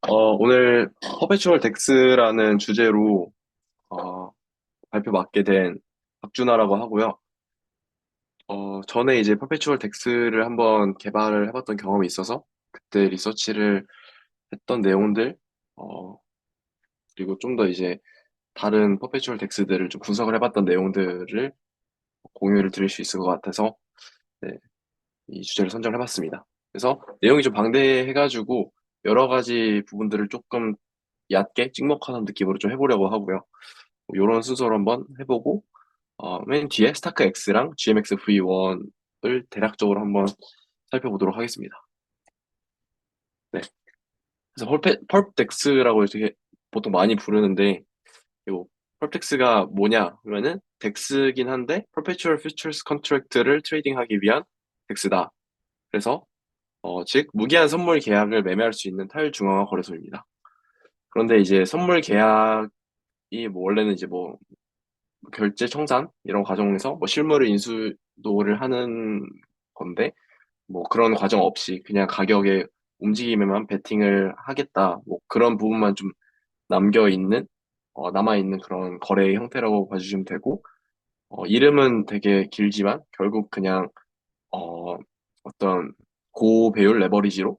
오늘 퍼페추얼 덱스라는 주제로 어, 발표 맡게 된 박준하라고 하고요. 전에 이제 퍼페추얼 덱스를 한번 개발을 해봤던 경험이 있어서 그때 리서치를 했던 내용들, 어, 그리고 좀 더 이제 다른 퍼페추얼 덱스들을 좀 분석을 해봤던 내용들을 공유를 드릴 수 있을 것 같아서 네, 이 주제를 선정해봤습니다. 그래서 내용이 좀 방대해가지고 여러 가지 부분들을 조금 얕게 찍먹하는 느낌으로 좀 해보려고 하고요. 이런 순서로 한번 해보고 맨 뒤에 스타크 X랑 GMX V1을 대략적으로 한번 살펴보도록 하겠습니다. 네. 그래서 펄프덱스라고 이렇게 보통 많이 부르는데 요 펄프덱스가 뭐냐 그러면은 덱스긴 한데 Perpetual Futures Contract를 트레이딩하기 위한 덱스다. 그래서 즉 무기한 선물 계약을 매매할 수 있는 타율중앙화 거래소입니다. 그런데 이제 선물 계약이 뭐 원래는 이제 뭐 결제 청산 이런 과정에서 뭐 실물을 인수도를 하는 건데 뭐 그런 과정 없이 그냥 가격의 움직임에만 베팅을 하겠다. 뭐 그런 부분만 좀 남겨 있는 남아 있는 그런 거래의 형태라고 봐주시면 되고 이름은 되게 길지만 결국 그냥 어, 어떤 고배율 레버리지로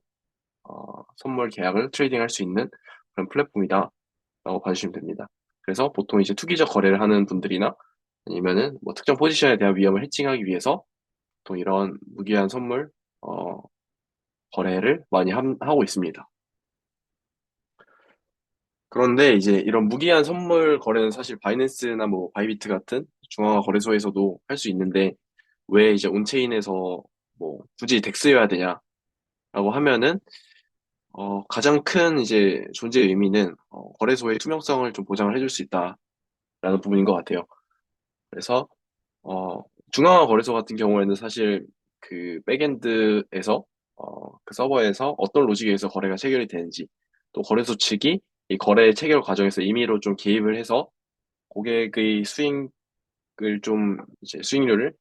선물 계약을 트레이딩할 수 있는 그런 플랫폼이다라고 봐주시면 됩니다. 그래서 보통 이제 투기적 거래를 하는 분들이나 아니면은 뭐 특정 포지션에 대한 위험을 해칭하기 위해서 또 이런 무기한 선물 어, 거래를 많이 하고 있습니다. 그런데 이제 이런 무기한 선물 거래는 사실 바이낸스나 뭐 바이비트 같은 중앙화 거래소에서도 할 수 있는데 왜 이제 온체인에서 뭐 굳이 덱스여야 되냐라고 하면은 가장 큰 이제 존재 의미는 거래소의 투명성을 좀 보장을 해줄 수 있다라는 부분인 것 같아요. 그래서 어, 중앙화 거래소 같은 경우에는 사실 그 백엔드에서 그 서버에서 어떤 로직에 의해서 거래가 체결이 되는지 또 거래소 측이 이 거래 체결 과정에서 임의로 좀 개입을 해서 고객의 수익을 좀 이제 수익률을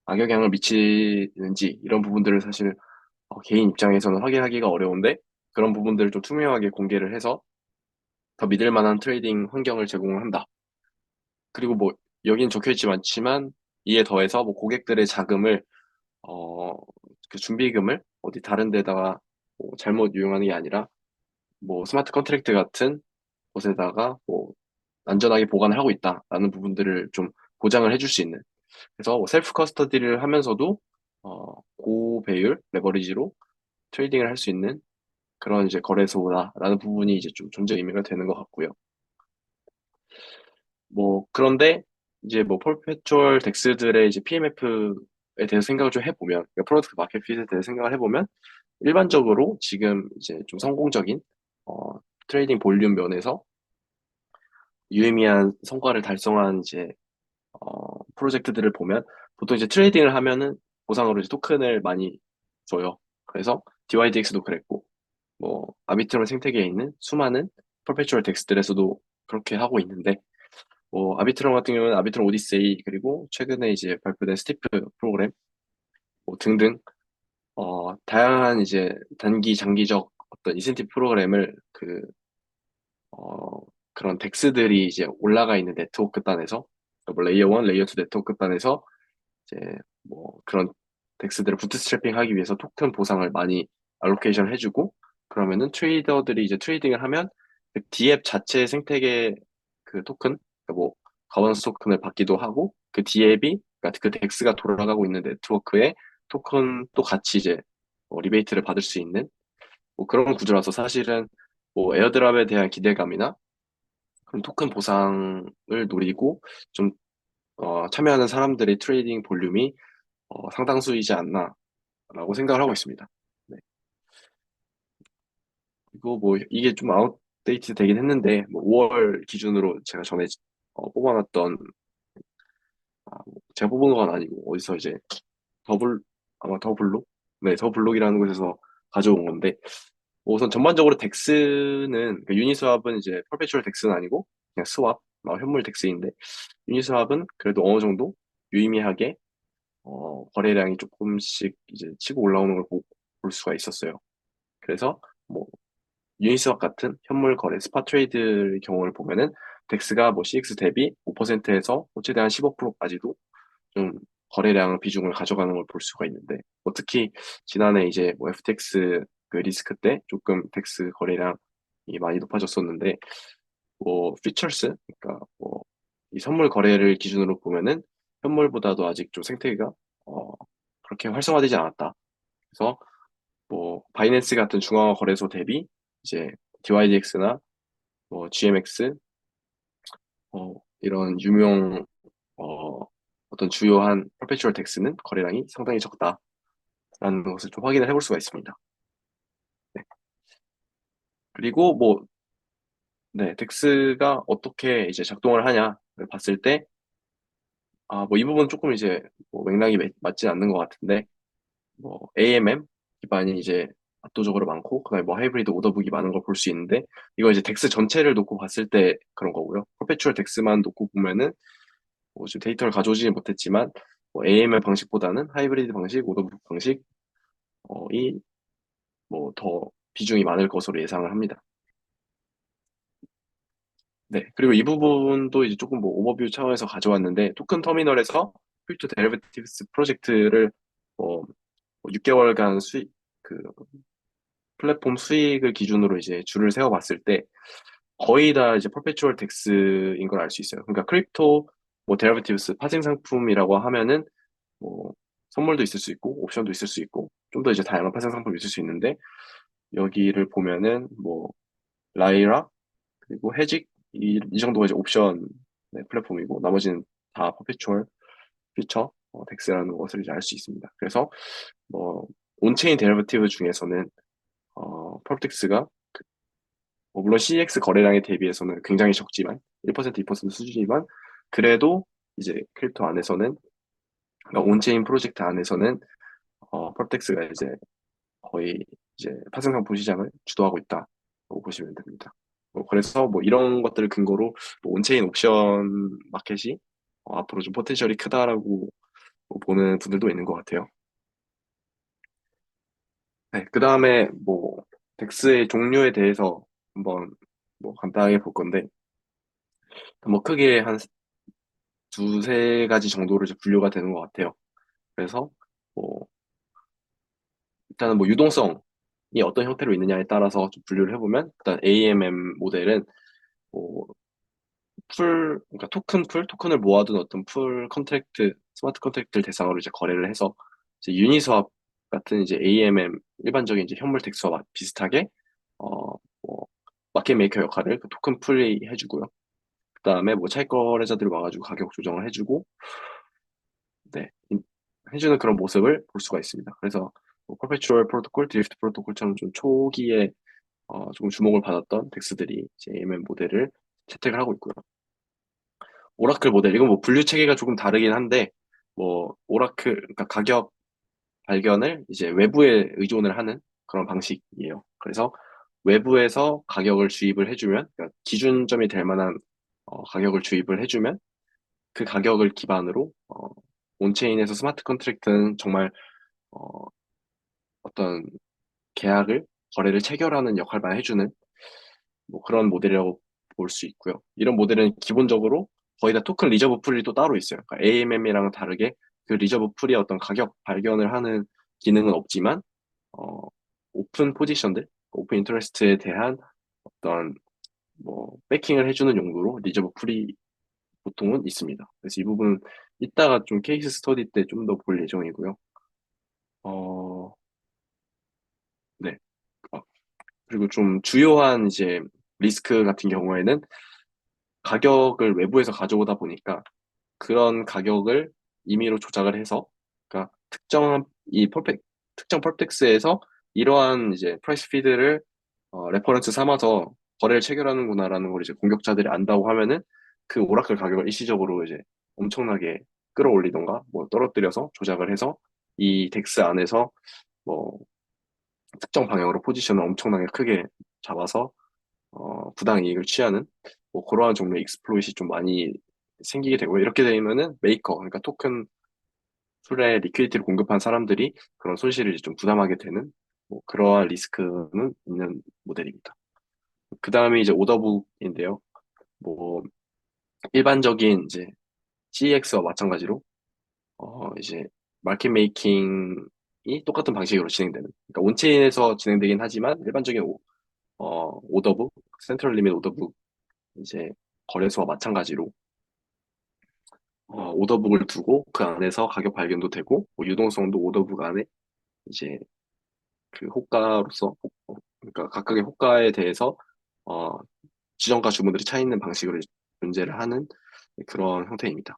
악영향을 미치는지 이런 부분들을 사실 개인 입장에서는 확인하기가 어려운데 그런 부분들을 좀 투명하게 공개를 해서 더 믿을 만한 트레이딩 환경을 제공을 한다. 그리고 뭐 여긴 적혀 있지 않지만 이에 더해서 뭐 고객들의 자금을 어, 그 준비금을 어디 다른 데다가 뭐 잘못 유용하는 게 아니라 뭐 스마트 컨트랙트 같은 곳에다가 뭐 안전하게 보관을 하고 있다라는 부분들을 좀 보장을 해줄 수 있는 그래서 뭐 셀프 커스터디를 하면서도 고배율 레버리지로 트레이딩을 할 수 있는 그런 이제 거래소다라는 부분이 이제 좀 존재 의미가 되는 것 같고요. 뭐 그런데 이제 뭐 퍼페추얼 덱스들의 이제 PMF에 대해서 생각을 좀 해보면 그러니까 프로덕트 마켓 핏에 대해서 생각을 해보면 일반적으로 지금 이제 좀 성공적인 어, 트레이딩 볼륨 면에서 유의미한 성과를 달성한 이제 프로젝트들을 보면 보통 이제 트레이딩을 하면은 보상으로 이제 토큰을 많이 줘요. 그래서 DYDX도 그랬고 뭐 아비트럼 생태계에 있는 수많은 퍼페추얼 덱스들에서도 그렇게 하고 있는데 뭐 아비트럼 같은 경우는 아비트럼 오디세이 그리고 최근에 이제 발표된 스티프 프로그램 뭐 등등 다양한 이제 단기 장기적 어떤 인센티브 프로그램을 그런 덱스들이 이제 올라가 있는 네트워크 단에서 뭐 레이어 1, 레이어 2 네트워크 단에서 이제 뭐 그런 덱스들을 부트스트래핑 하기 위해서 토큰 보상을 많이 알로케이션 해주고 그러면은 트레이더들이 이제 트레이딩을 하면 그 D앱 자체 생태계 그 토큰 그러니까 뭐 가버넌스 토큰을 받기도 하고 그 D앱이 그러니까 그 덱스가 돌아가고 있는 네트워크에 토큰도 같이 이제 리베이트를 받을 수 있는 뭐 그런 구조라서 사실은 뭐 에어드랍에 대한 기대감이나 그런 토큰 보상을 노리고 좀 참여하는 사람들의 트레이딩 볼륨이 상당수이지 않나라고 생각을 하고 있습니다. 네. 그리고 뭐 이게 좀 아웃데이트 되긴 했는데 뭐 5월 기준으로 제가 전에 뽑아놨던 뭐 제가 뽑은 건 아니고 어디서 이제 더블 아마 더블록 네 더블록이라는 곳에서 가져온 건데 뭐 우선 전반적으로 덱스는 그 유니스왑은 이제 퍼페추얼 덱스는 아니고 그냥 스왑 현물 덱스인데 유니스왑은 그래도 어느 정도 유의미하게 거래량이 조금씩 이제 치고 올라오는 걸 볼 수가 있었어요. 그래서 뭐 유니스왑 같은 현물 거래 스팟 트레이드의 경우를 보면은 덱스가 뭐 CX 대비 5%에서 최대한 15%까지도 좀 거래량 비중을 가져가는 걸 볼 수가 있는데 뭐 특히 지난해 이제 뭐 FTX 그 리스크 때 조금 덱스 거래량이 많이 높아졌었는데 뭐 퓨처스 그러니까 뭐 이 선물 거래를 기준으로 보면은 현물보다도 아직 좀 생태계가 어 그렇게 활성화되지 않았다. 그래서 뭐 바이낸스 같은 중앙화 거래소 대비 이제 DYDX나 뭐 GMX 이런 유명 어, 어떤 주요한 퍼페추얼 덱스는 거래량이 상당히 적다라는 것을 좀 확인을 해볼 수가 있습니다. 네. 그리고 뭐 네, 덱스가 어떻게 이제 작동을 하냐를 봤을 때 뭐 이 부분 조금 이제 뭐 맥락이 맞지 않는 것 같은데 뭐 AMM 기반이 이제 압도적으로 많고 그다음에 뭐 하이브리드 오더북이 많은 걸 볼 수 있는데 이거 이제 덱스 전체를 놓고 봤을 때 그런 거고요. 퍼페추얼 덱스만 놓고 보면은 뭐 지금 데이터를 가져오지 못했지만 뭐 AML 방식보다는 하이브리드 방식, 오더북 방식 이 뭐 더 비중이 많을 것으로 예상을 합니다. 네. 그리고 이 부분도 이제 조금 뭐 오버뷰 차원에서 가져왔는데 토큰 터미널에서 크립토 데리베티브스 프로젝트를 뭐 6개월간 수익 그 플랫폼 수익을 기준으로 이제 줄을 세워 봤을 때 거의 다 이제 퍼페추얼 덱스인 걸 알 수 있어요. 그러니까 크립토 뭐 데리베티브스 파생 상품이라고 하면은 뭐 선물도 있을 수 있고 옵션도 있을 수 있고 좀 더 이제 다양한 파생 상품이 있을 수 있는데 여기를 보면은 뭐 라이라 그리고 해직 이 정도가 이제 옵션 네, 플랫폼이고 나머지는 다 퍼페추얼 퓨처 덱스라는 것을 이제 알 수 있습니다. 그래서 뭐 온체인 데리버티브 중에서는 퍼펙스가 뭐 물론 CX 거래량에 대비해서는 굉장히 적지만 1% 2% 수준이지만 그래도 이제 크립토 안에서는 그러니까 온체인 프로젝트 안에서는 퍼펙스가 이제 거의 이제 파생상품 시장을 주도하고 있다고 보시면 됩니다. 그래서 뭐 이런 것들을 근거로 뭐 온체인 옵션 마켓이 앞으로 좀 포텐셜이 크다라고 뭐 보는 분들도 있는 것 같아요. 네, 그 다음에 뭐 덱스의 종류에 대해서 한번 뭐 간단하게 볼 건데 뭐 크게 한 두세 가지 정도로 이제 분류가 되는 것 같아요. 그래서 뭐 일단은 뭐 유동성이 어떤 형태로 있느냐에 따라서 좀 분류를 해보면 일단 AMM 모델은 뭐 그러니까 토큰을 모아둔 어떤 풀 컨트랙트, 스마트 컨트랙트를 대상으로 이제 거래를 해서 이제 유니스왑 같은 이제 AMM 일반적인 이제 현물 덱스와 비슷하게 뭐 마켓 메이커 역할을 그 토큰 풀이 해주고요. 그다음에 뭐 차익 거래자들이 와가지고 가격 조정을 해주고 네 해주는 그런 모습을 볼 수가 있습니다. 그래서 뭐 퍼페추얼 프로토콜, 드리프트 프로토콜처럼 좀 초기에 조금 주목을 받았던 덱스들이 이제 AMM 모델을 채택을 하고 있고요. 오라클 모델, 이건 뭐 분류 체계가 조금 다르긴 한데, 뭐, 오라클, 그러니까 가격 발견을 이제 외부에 의존을 하는 그런 방식이에요. 그래서 외부에서 가격을 주입을 해주면, 그러니까 기준점이 될 만한 가격을 주입을 해주면 그 가격을 기반으로, 온체인에서 스마트 컨트랙트는 정말 어, 어떤 계약을, 거래를 체결하는 역할만 해주는 뭐 그런 모델이라고 볼 수 있고요. 이런 모델은 기본적으로 거의 다 토큰 리저브 풀이 또 따로 있어요. 그러니까 AMM이랑은 다르게 그 리저브 풀이 어떤 가격 발견을 하는 기능은 없지만 어, 오픈 포지션들, 오픈 인터레스트에 대한 어떤 뭐 배킹을 해주는 용도로 리저브 풀이 보통은 있습니다. 그래서 이 부분 이따가 좀 케이스 스터디 때 좀 더 볼 예정이고요. 어, 네. 어, 그리고 좀 주요한 이제 리스크 같은 경우에는 가격을 외부에서 가져오다 보니까 그런 가격을 임의로 조작을 해서 그러니까 특정 펄텍스에서 이러한 이제 프라이스 피드를 레퍼런스 삼아서 거래를 체결하는구나라는 걸 이제 공격자들이 안다고 하면은 그 오라클 가격을 일시적으로 이제 엄청나게 끌어올리던가 뭐 떨어뜨려서 조작을 해서 이 덱스 안에서 뭐 특정 방향으로 포지션을 엄청나게 크게 잡아서 부당 이익을 취하는 뭐 그러한 종류의 익스플로잇이 좀 많이 생기게 되고 이렇게 되면은 메이커 그러니까 토큰 풀에 리퀴디티를 공급한 사람들이 그런 손실을 이제 좀 부담하게 되는 뭐 그러한 리스크는 있는 모델입니다. 그 다음에 이제 오더북인데요. 뭐 일반적인 이제 CEX와 마찬가지로 이제 마켓 메이킹이 똑같은 방식으로 진행되는. 그러니까 온체인에서 진행되긴 하지만 일반적인 오더북, 센트럴 리밋 오더북 이제 거래소와 마찬가지로 오더북을 두고 그 안에서 가격 발견도 되고 뭐 유동성도 오더북 안에 이제 그 호가로서 그러니까 각각의 호가에 대해서 어, 지정과 주문들이 차 있는 방식으로 존재를 하는 그런 형태입니다.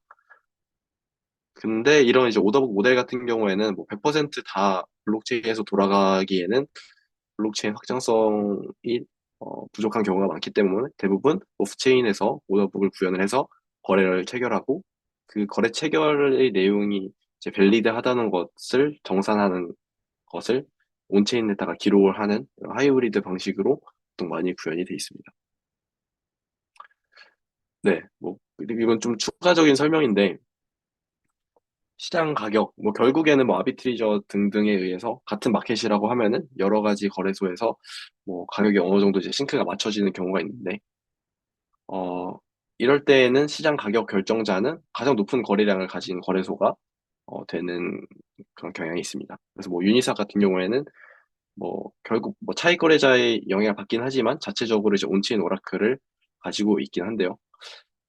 근데 이런 이제 오더북 모델 같은 경우에는 뭐 100%다 블록체인에서 돌아가기에는 블록체인 확장성이 부족한 경우가 많기 때문에 대부분 오프체인에서 오더북을 구현을 해서 거래를 체결하고 그 거래 체결의 내용이 이제 밸리드하다는 것을 정산하는 것을 온체인에다가 기록을 하는 하이브리드 방식으로 보통 많이 구현이 돼 있습니다. 네, 뭐 그리고 이건 좀 추가적인 설명인데 시장 가격, 뭐 결국에는 뭐 아비트리저 등등에 의해서 같은 마켓이라고 하면은 여러 가지 거래소에서 뭐 가격이 어느 정도 이제 싱크가 맞춰지는 경우가 있는데 어 이럴 때에는 시장 가격 결정자는 가장 높은 거래량을 가진 거래소가 되는 그런 경향이 있습니다. 그래서 뭐 유니사 같은 경우에는 뭐 결국 뭐 차익 거래자의 영향을 받긴 하지만 자체적으로 이제 온체인 오라클을 가지고 있긴 한데요.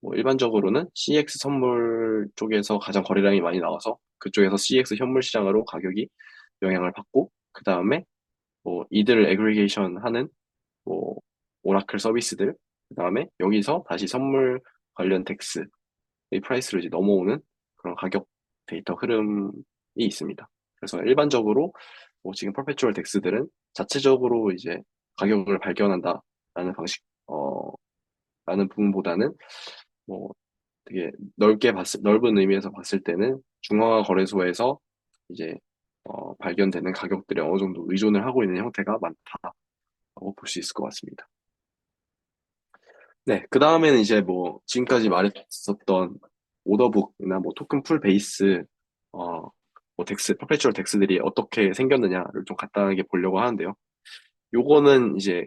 뭐 일반적으로는 CX 선물 쪽에서 가장 거래량이 많이 나와서 그쪽에서 CX 현물 시장으로 가격이 영향을 받고 그 다음에 뭐 이들을 애그리게이션 하는 뭐 오라클 서비스들 그 다음에 여기서 다시 선물 관련 덱스의 프라이스로 이제 넘어오는 그런 가격 데이터 흐름이 있습니다. 그래서 일반적으로 뭐 지금 퍼페추얼 덱스들은 자체적으로 이제 가격을 발견한다라는 방식 라는 부분보다는 뭐 되게 넓은 의미에서 봤을 때는 중앙화 거래소에서 이제 발견되는 가격들에 어느 정도 의존을 하고 있는 형태가 많다고 볼 수 있을 것 같습니다. 네, 그 다음에는 이제 뭐 지금까지 말했었던 오더북이나 뭐 토큰 풀 베이스 어, 뭐 덱스, 퍼페추얼 덱스들이 어떻게 생겼느냐를 좀 간단하게 보려고 하는데요. 요거는 이제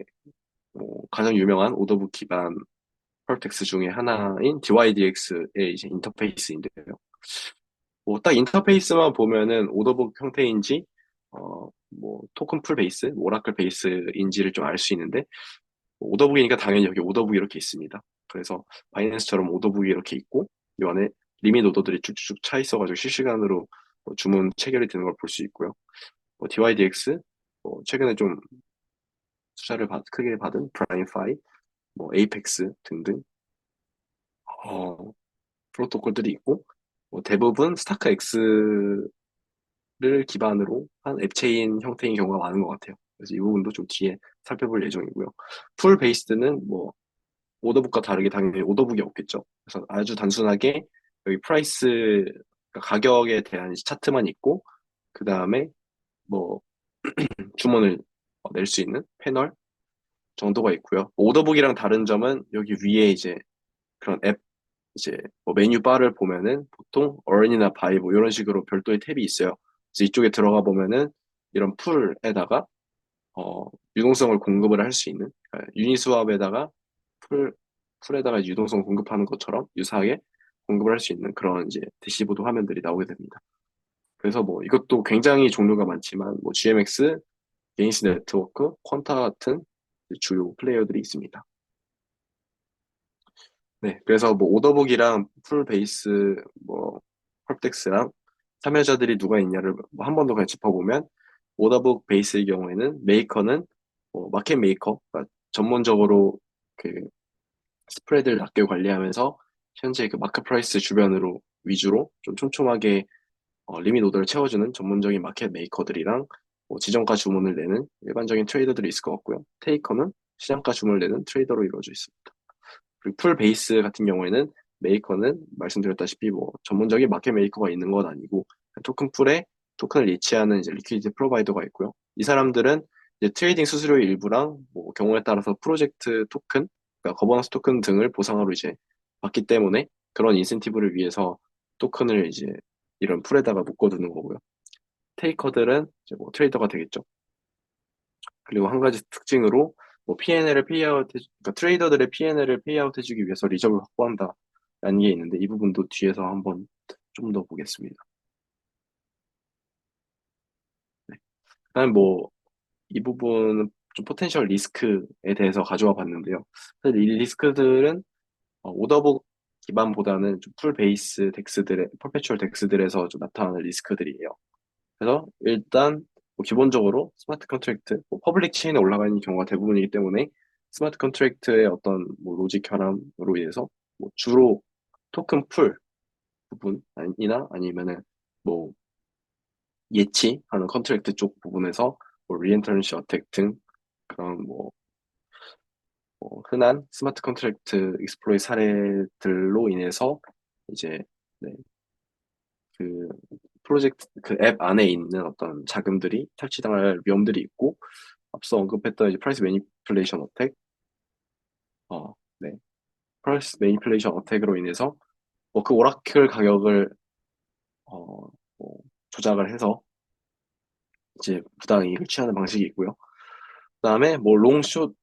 뭐 가장 유명한 오더북 기반 펄텍스 중에 하나인 DYDX의 이제 인터페이스인데요. 뭐 딱 인터페이스만 보면은 오더북 형태인지 뭐 토큰 풀 베이스, 오라클 베이스인지를 좀 알 수 있는데 뭐 오더북이니까 당연히 여기 오더북이 이렇게 있습니다. 그래서 바이낸스처럼 오더북이 이렇게 있고 이 안에 리밋 오더들이 쭉쭉쭉 차 있어가지고 실시간으로 뭐 주문 체결이 되는 걸 볼 수 있고요. 뭐 DYDX, 뭐 최근에 좀 크게 받은 프라임파이, 뭐 에이펙스 등등 어, 프로토콜들이 있고 뭐 대부분 스타크 X를 기반으로 한 앱체인 형태인 경우가 많은 것 같아요. 그래서 이 부분도 좀 뒤에 살펴볼 예정이고요. 풀 베이스드는 뭐 오더북과 다르게 당연히 오더북이 없겠죠. 그래서 아주 단순하게 여기 프라이스 그러니까 가격에 대한 차트만 있고 그 다음에 뭐 주문을 낼 수 있는 패널 정도가 있고요. 오더북이랑 다른 점은 여기 위에 이제 그런 앱 이제 뭐 메뉴 바를 보면은 보통 earn이나 buy 뭐 이런 식으로 별도의 탭이 있어요. 그래서 이쪽에 들어가 보면은 이런 풀에다가 유동성을 공급을 할 수 있는 그러니까 유니스왑에다가 풀 풀에다가 유동성 공급하는 것처럼 유사하게 공급을 할 수 있는 그런 이제 대시보드 화면들이 나오게 됩니다. 그래서 뭐 이것도 굉장히 종류가 많지만 뭐 GMX, 게인스 네트워크, 퀀타 같은 주요 플레이어들이 있습니다. 네, 그래서 뭐 오더북이랑 풀 베이스 뭐 펄텍스랑 참여자들이 누가 있냐를 뭐한 번 더 그냥 짚어보면 오더북 베이스의 경우에는 메이커는 마켓 메이커, 그러니까 전문적으로 그 스프레드를 낮게 관리하면서 현재 그 마켓 프라이스 주변으로 위주로 좀 촘촘하게 리밋 오더를 채워주는 전문적인 마켓 메이커들이랑 뭐 지정가 주문을 내는 일반적인 트레이더들이 있을 것 같고요. 테이커는 시장가 주문을 내는 트레이더로 이루어져 있습니다. 그리고 풀 베이스 같은 경우에는 메이커는 말씀드렸다시피 뭐 전문적인 마켓 메이커가 있는 건 아니고 토큰 풀에 토큰을 리치하는 이제 리퀴디티 프로바이더가 있고요. 이 사람들은 이제 트레이딩 수수료의 일부랑 뭐 경우에 따라서 프로젝트 토큰, 그러니까 거버넌스 토큰 등을 보상으로 이제 받기 때문에 그런 인센티브를 위해서 토큰을 이제 이런 풀에다가 묶어두는 거고요. 테이커들은 이제 뭐 트레이더가 되겠죠. 그리고 한 가지 특징으로 뭐 P&L을 페이아웃, 그러니까 트레이더들의 P&L을 페이아웃 해주기 위해서 리저브를 확보한다라는 게 있는데 이 부분도 뒤에서 한번 좀 더 보겠습니다. 네. 그다음 뭐 이 부분은 좀 포텐셜 리스크에 대해서 가져와 봤는데요. 사실 이 리스크들은 오더북 기반보다는 좀 풀 베이스 덱스들의 퍼페추얼 덱스들에서 좀 나타나는 리스크들이에요. 그래서 일단 뭐 기본적으로 스마트 컨트랙트, 뭐 퍼블릭 체인에 올라가 있는 경우가 대부분이기 때문에 스마트 컨트랙트의 어떤 뭐 로직 결함으로 인해서 뭐 주로 토큰 풀 부분이나 아니면은 뭐 예치하는 컨트랙트 쪽 부분에서 뭐 리엔트런시 어택 등 그런 흔한 스마트 컨트랙트 익스플로이 사례들로 인해서 이제 네, 그 프로젝트 그 앱 안에 있는 어떤 자금들이 탈취당할 위험들이 있고 앞서 언급했던 이제 프라이스 매니플레이션 어택, 네, 프라이스 매니플레이션 어택으로 인해서 뭐 그 오라클 가격을 뭐 조작을 해서 이제 부당 이익을 취하는 방식이 있고요. 그다음에 뭐 롱숏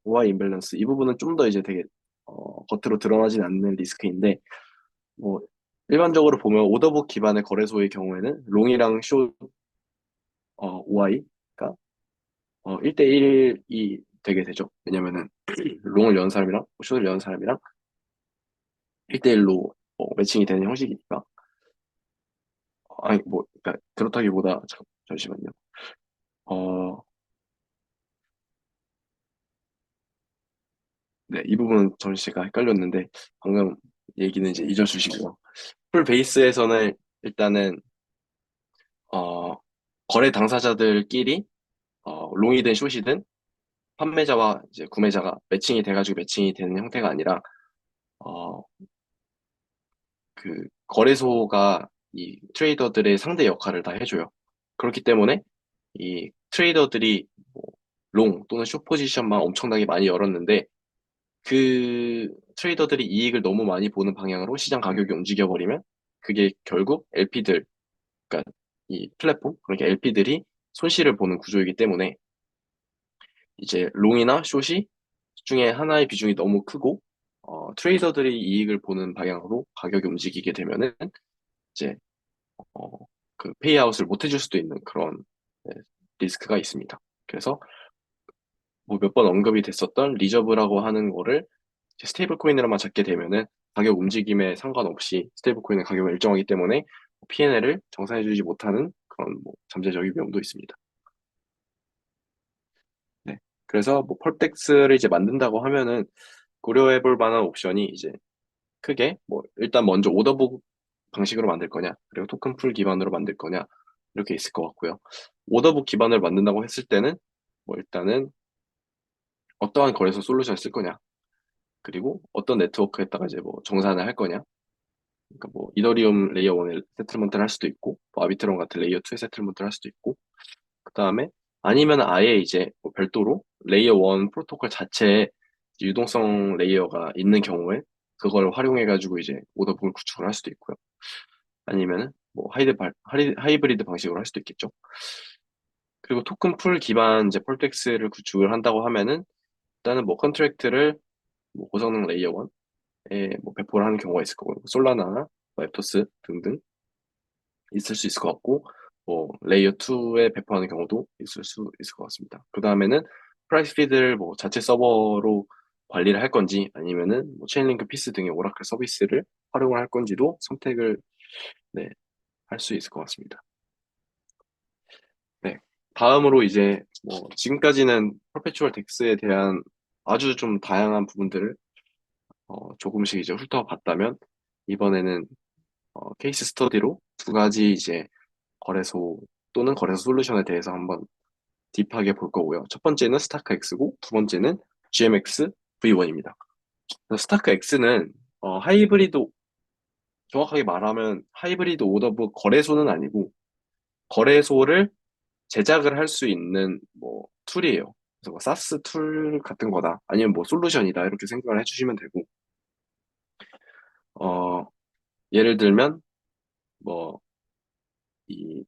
y 임밸런스 이 부분은 좀 더 이제 되게 겉으로 드러나진 않는 리스크인데 뭐 일반적으로 보면 오더북 기반의 거래소의 경우에는 롱이랑 숏 Y가 1대1이 되게 되죠. 왜냐면은 롱을 연 사람이랑 숏을 연 사람이랑 1대1로 매칭이 되는 형식이니까 아니 뭐 그러니까 그렇다기보다 잠시만요. 어, 네, 이 부분 전시가 헷갈렸는데 방금 얘기는 이제 잊어주시고요. 풀 베이스에서는 일단은 어, 거래 당사자들끼리 롱이든 숏이든 판매자와 이제 구매자가 매칭이 돼가지고 매칭이 되는 형태가 아니라 어, 그 거래소가 이 트레이더들의 상대 역할을 다 해줘요. 그렇기 때문에 이 트레이더들이 뭐 롱 또는 숏 포지션만 엄청나게 많이 열었는데 그 트레이더들이 이익을 너무 많이 보는 방향으로 시장 가격이 움직여 버리면 그게 결국 LP들, 그러니까 이 플랫폼, 그러니까 LP들이 손실을 보는 구조이기 때문에 이제 롱이나 숏이 중에 하나의 비중이 너무 크고 트레이더들이 이익을 보는 방향으로 가격이 움직이게 되면은 이제 어, 그 페이아웃을 못 해줄 수도 있는 그런 네, 리스크가 있습니다. 그래서 뭐 몇 번 언급이 됐었던 리저브라고 하는 거를 스테이블 코인으로만 잡게 되면은 가격 움직임에 상관없이 스테이블 코인의 가격은 일정하기 때문에 P&L을 정산해주지 못하는 그런 뭐 잠재적인 위험도 있습니다. 네. 그래서 뭐 펄텍스를 이제 만든다고 하면은 고려해 볼 만한 옵션이 이제 크게 뭐 일단 먼저 오더북 방식으로 만들 거냐 그리고 토큰 풀 기반으로 만들 거냐 이렇게 있을 것 같고요. 오더북 기반을 만든다고 했을 때는 뭐 일단은 어떠한 거래소 솔루션을 쓸 거냐 그리고 어떤 네트워크에다가 이제 뭐 정산을 할 거냐 그러니까 뭐 이더리움 레이어 1에 세틀먼트를 할 수도 있고 뭐 아비트론 같은 레이어 2에 세틀먼트를 할 수도 있고 그다음에 아니면 아예 이제 뭐 별도로 레이어 1 프로토콜 자체에 유동성 레이어가 있는 경우에 그걸 활용해 가지고 이제 오더북을 구축을 할 수도 있고요. 아니면은 뭐 하이브리드 방식으로 할 수도 있겠죠. 그리고 토큰 풀 기반 이제 펄텍스를 구축을 한다고 하면은 일단은 뭐 컨트랙트를 뭐 고성능 레이어 1에 뭐 배포를 하는 경우가 있을 거고 솔라나나 뭐 앱토스 등등 있을 수 있을 것 같고 뭐 레이어 2에 배포하는 경우도 있을 수 있을 것 같습니다. 그 다음에는 프라이스 피드를 뭐 자체 서버로 관리를 할 건지 아니면은 뭐 체인링크 피스 등의 오라클 서비스를 활용을 할 건지도 선택을 네, 할 수 있을 것 같습니다. 네. 다음으로 이제 뭐 지금까지는 퍼페추얼 덱스에 대한 아주 좀 다양한 부분들을 조금씩 이제 훑어봤다면 이번에는 케이스 스터디로 두 가지 이제 거래소 또는 거래소 솔루션에 대해서 한번 딥하게 볼 거고요. 첫 번째는 스타크 X고 두 번째는 GMX V1입니다. 스타크 X는 하이브리드 정확하게 말하면 하이브리드 오더북 거래소는 아니고 거래소를 제작을 할 수 있는 뭐 툴이에요. 그래서 뭐 사스 툴 같은 거다. 아니면 뭐 솔루션이다. 이렇게 생각을 해주시면 되고 어, 예를 들면 뭐 이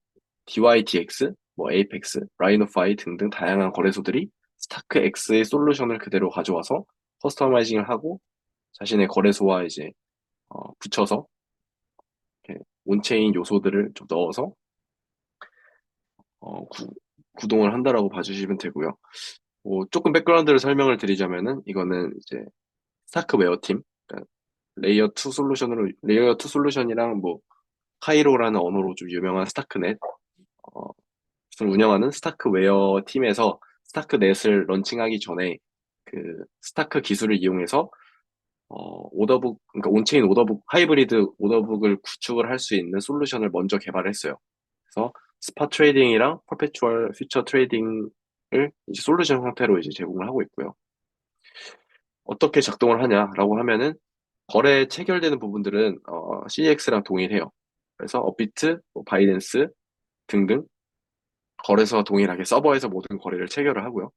DYDX, 뭐 에이펙스, 라이노파이 등등 다양한 거래소들이 스타크 X의 솔루션을 그대로 가져와서 커스터마이징을 하고 자신의 거래소와 이제 붙여서 이렇게 온체인 요소들을 좀 넣어서 어, 구, 구동을 한다라고 봐주시면 되고요. 뭐 조금 백그라운드를 설명을 드리자면은 이거는 이제 스타크웨어 팀, 그러니까 레이어 2 솔루션이랑 뭐 카이로라는 언어로 좀 유명한 스타크넷 어, 을 운영하는 스타크웨어 팀에서 스타크넷을 런칭하기 전에 그 스타크 기술을 이용해서 오더북, 그러니까 온체인 오더북, 하이브리드 오더북을 구축을 할 수 있는 솔루션을 먼저 개발했어요. 그래서 스팟 트레이딩이랑 퍼페추얼 퓨처 트레이딩을 이제 솔루션 형태로 이제 제공을 하고 있고요. 어떻게 작동을 하냐라고 하면은 거래에 체결되는 부분들은 CEX랑 동일해요. 그래서 업비트, 뭐 바이낸스 등등 거래소와 동일하게 서버에서 모든 거래를 체결을 하고요.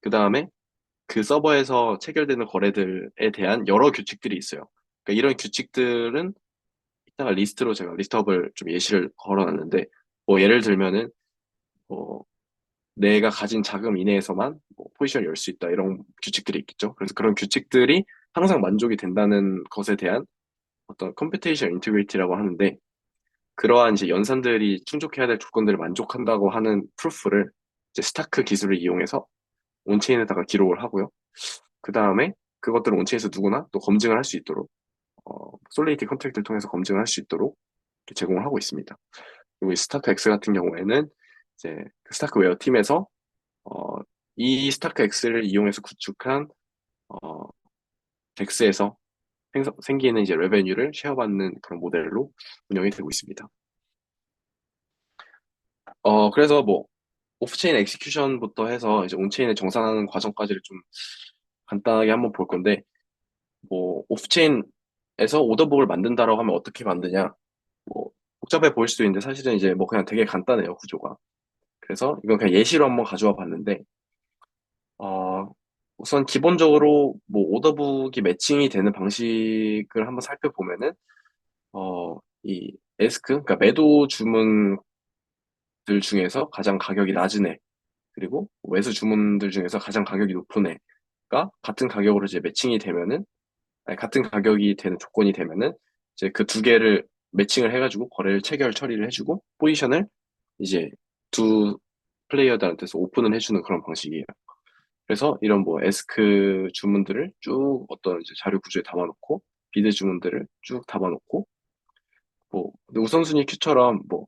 그 다음에 그 서버에서 체결되는 거래들에 대한 여러 규칙들이 있어요. 그러니까 이런 규칙들은 이따가 리스트로 제가 리스트업을 좀 예시를 걸어놨는데 뭐 예를 들면은 뭐 내가 가진 자금 이내에서만 뭐 포지션을 열 수 있다 이런 규칙들이 있겠죠. 그래서 그런 규칙들이 항상 만족이 된다는 것에 대한 어떤 컴퓨테이션 인티그리티라고 하는데 그러한 이제 연산들이 충족해야 될 조건들을 만족한다고 하는 프루프를 이제 스타크 기술을 이용해서 온체인에다가 기록을 하고요. 그 다음에 그것들을 온체인에서 누구나 또 검증을 할 수 있도록 솔리디티 컨트랙트를 통해서 검증을 할 수 있도록 이렇게 제공을 하고 있습니다. 그리고 이 스타크 X 같은 경우에는 이제 그 스타크웨어 팀에서 어, 이 스타크 X를 이용해서 구축한 어, 덱스에서 생기는 이제 레베뉴를 쉐어받는 그런 모델로 운영이 되고 있습니다. 그래서 뭐 오프체인 엑스큐션부터 해서 이제 온체인을 정산하는 과정까지를 좀 간단하게 한번 볼 건데 뭐 오프체인에서 오더북을 만든다라고 하면 어떻게 만드냐? 뭐 복잡해 보일 수도 있는데 사실은 이제 뭐 그냥 되게 간단해요 구조가. 그래서 이건 그냥 예시로 한번 가져와 봤는데 우선 기본적으로 뭐 오더북이 매칭이 되는 방식을 한번 살펴보면은 이 에스크 그러니까 매도 주문들 중에서 가장 가격이 낮은 애 그리고 매수 주문들 중에서 가장 가격이 높은 애가 같은 가격으로 이제 매칭이 되면은 아니, 같은 가격이 되는 조건이 되면은 이제 그 두 개를 매칭을 해가지고 거래를 체결 처리를 해주고 포지션을 이제 두 플레이어들한테서 오픈을 해주는 그런 방식이에요. 그래서 이런 뭐 에스크 주문들을 쭉 어떤 이제 자료 구조에 담아놓고 비드 주문들을 쭉 담아놓고 뭐 근데 우선순위 큐처럼 뭐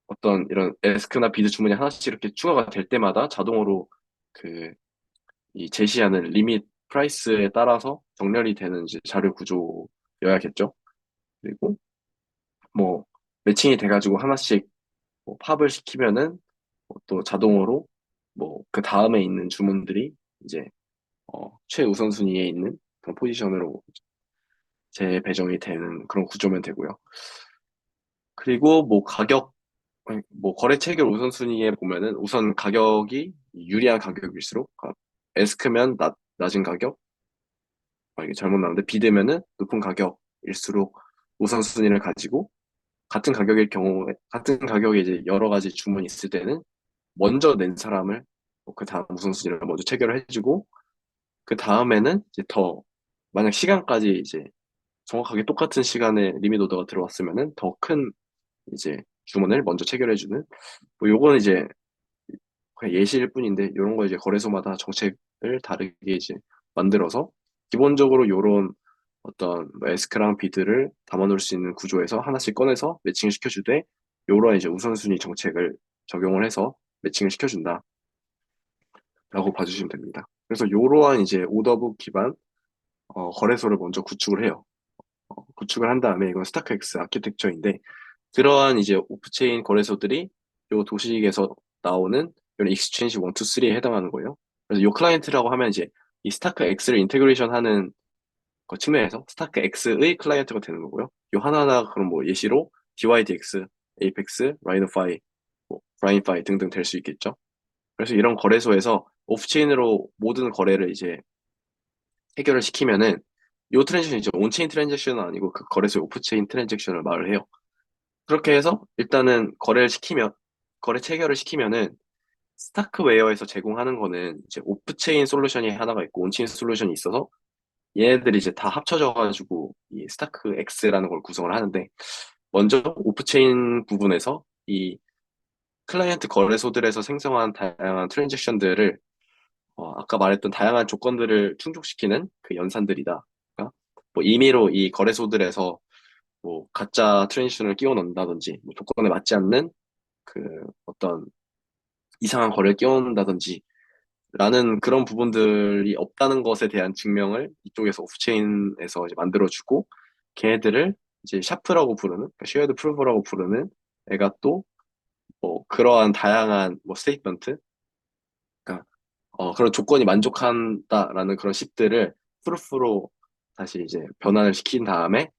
어떤 이런 에스크나 비드 주문이 하나씩 이렇게 추가가 될 때마다 자동으로 그 이 제시하는 리밋 프라이스에 따라서 정렬이 되는 이제 자료 구조여야겠죠. 그리고 뭐 매칭이 돼가지고 하나씩 뭐 팝을 시키면은 뭐또 자동으로 뭐 그 다음에 있는 주문들이 이제 최우선순위에 있는 그런 포지션으로 재배정이 되는 그런 구조면 되고요. 그리고 뭐 가격, 아니, 뭐 거래 체결 우선순위에 보면은 우선 가격이 유리한 가격일수록 에스크면 낮은 가격, 이게 잘못 나왔는데 비대면은 높은 가격일수록 우선순위를 가지고 같은 가격일 경우에 같은 가격에 이제 여러 가지 주문이 있을 때는 먼저 낸 사람을 그 다음 우선순위를 먼저 체결을 해주고 그 다음에는 이제 더 만약 시간까지 이제 정확하게 똑같은 시간에 리밋 오더가 들어왔으면은 더 큰 이제 주문을 먼저 체결해주는 뭐 요거는 이제 그냥 예시일 뿐인데 이런 거 이제 거래소마다 정책을 다르게 이제 만들어서 기본적으로 요런 어떤 뭐 에스크랑 비드를 담아놓을 수 있는 구조에서 하나씩 꺼내서 매칭을 시켜주되 요런 이제 우선순위 정책을 적용을 해서 매칭을 시켜준다라고 봐주시면 됩니다. 그래서 요러한 이제 오더북 기반 거래소를 먼저 구축을 해요. 구축을 한 다음에 이건 스타크엑스 아키텍처인데 그러한 이제 오프체인 거래소들이 요 도식에서 나오는 이런 익스체인지 1, 2, 3에 해당하는 거예요. 그래서 요 클라이언트라고 하면 이제 이 스타크 X를 인테그레이션 하는 그 측면에서 스타크 X의 클라이언트가 되는 거고요. 요 하나하나 그럼 뭐 예시로 DYDX, 에이펙스, 라이노파이, 뭐 브라인파이 등등 될 수 있겠죠. 그래서 이런 거래소에서 오프체인으로 모든 거래를 이제 해결을 시키면은 요 트랜잭션 이제 온체인 트랜잭션은 아니고 그 거래소의 오프체인 트랜잭션을 말을 해요. 그렇게 해서 일단은 거래 체결을 시키면은 스타크웨어에서 제공하는 거는 이제 오프체인 솔루션이 하나가 있고 온체인 솔루션이 있어서 얘네들이 이제 다 합쳐져 가지고 이 스타크 X라는 걸 구성을 하는데 먼저 오프체인 부분에서 이 클라이언트 거래소들에서 생성한 다양한 트랜잭션들을 아까 말했던 다양한 조건들을 충족시키는 그 연산들이다. 그러니까 뭐 임의로 이 거래소들에서 뭐 가짜 트랜잭션을 끼워 넣는다든지 뭐 조건에 맞지 않는 그 어떤 이상한 거래를 끼워 넣는다든지 라는 그런 부분들이 없다는 것에 대한 증명을 이쪽에서 오프체인에서 이제 만들어주고 걔네들을 이제 샤프라고 부르는 그러니까 쉐어드 프루브라고 부르는 애가 또 뭐 그러한 다양한 뭐 스테이트먼트 그러니까 그런 조건이 만족한다라는 그런 식들을 프루프로 다시 이제 변환을 시킨 다음에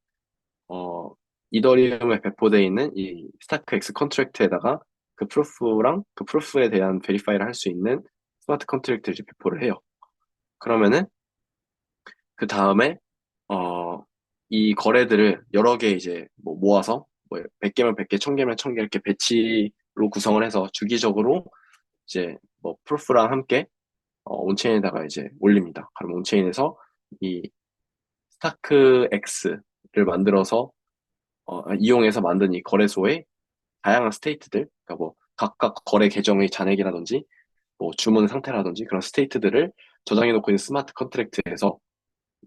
어 이더리움에 배포되어 있는 이 스타크 X 컨트랙트에다가 그 프루프랑 그 프루프에 대한 베리파이를 할 수 있는 스마트 컨트랙트를 이제 배포를 해요. 그러면은 그 다음에 어, 이 거래들을 여러 개 이제 뭐 모아서 뭐 100개면 100개, 1000개면 1000개 이렇게 배치로 구성을 해서 주기적으로 이제 뭐 프루프랑 함께 온체인에다가 이제 올립니다. 그럼 온체인에서 이 스타크 X를 만들어서 이용해서 만든 이 거래소의 다양한 스테이트들, 그러니까 뭐 각각 거래 계정의 잔액이라든지 뭐 주문 상태라든지 그런 스테이트들을 저장해 놓고 있는 스마트 컨트랙트에서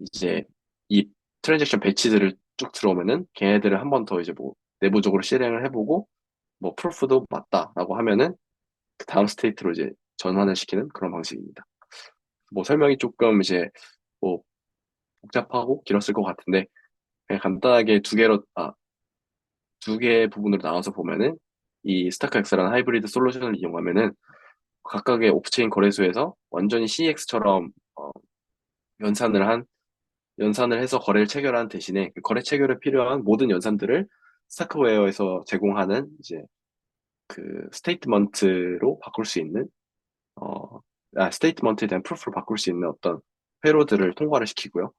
이제 이 트랜잭션 배치들을 쭉 들어오면은 걔네들을 한 번 더 이제 뭐 내부적으로 실행을 해보고 뭐 프루프도 맞다라고 하면은 그 다음 스테이트로 이제 전환을 시키는 그런 방식입니다. 뭐 설명이 조금 이제 뭐 복잡하고 길었을 것 같은데 그냥 간단하게 두 개 부분으로 나눠서 보면은 이 스타크엑스라는 하이브리드 솔루션을 이용하면은 각각의 오프체인 거래소에서 완전히 CEX처럼 연산을 한 연산을 해서 거래를 체결하는 대신에 그 거래 체결에 필요한 모든 연산들을 스타크웨어에서 제공하는 이제 그 스테이트먼트로 바꿀 수 있는 어, 스테이트먼트에 대한 프루프로 바꿀 수 있는 어떤 회로들을 통과를 시키고요.